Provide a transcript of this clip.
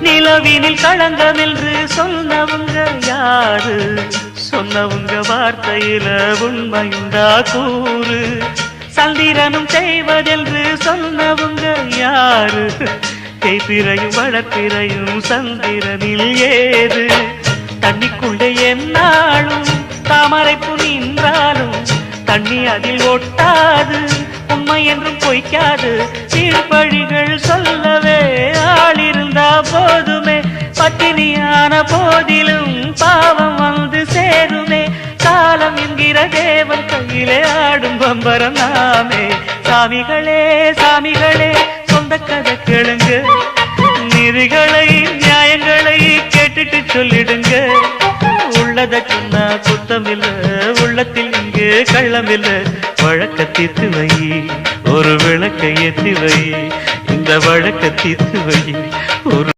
நிலவினில் களங்கம் என்று சொன்னவங்க யாரு? சொன்னவங்க வார்த்தையில உண்மையுண்டா கூறு? சந்திரனும் செய்வதென்று சொன்னவங்க யாரு? கைப்பிறையும் வளப்பிறையும் சந்திரனில் ஏது? தண்ணிக்குள்ளே என்னாலும் தாமரைப்பு நின்றாலும் தண்ணி அதில் ஒட்டாது, உண்மை என்றும் பொய்க்காது. சீர்பழிகள் சொல்லவே ஆள் இருந்தா போதுமே, பட்டினியான போதிலும் பாவம் வந்து சேருமே. காலம் என்கிற தேவன் கையிலே ஆடும் பம்பரம் நாமே. சாமிகளே சாமிகளே சொந்த கதை கேளுங்க, நீதிகளை நியாயங்களை கேட்டுட்டு சொல்லிடுங்க. உள்ளத சொன்னா குத்தமில்ல, உள்ளத்தில் இங்கு கள்ளமில்ல. வழக்க தீர்த்து வை, ஒரு விளக்கை ஏற்றி வை, இந்த வழக்க தீர்த்து வை ஒரு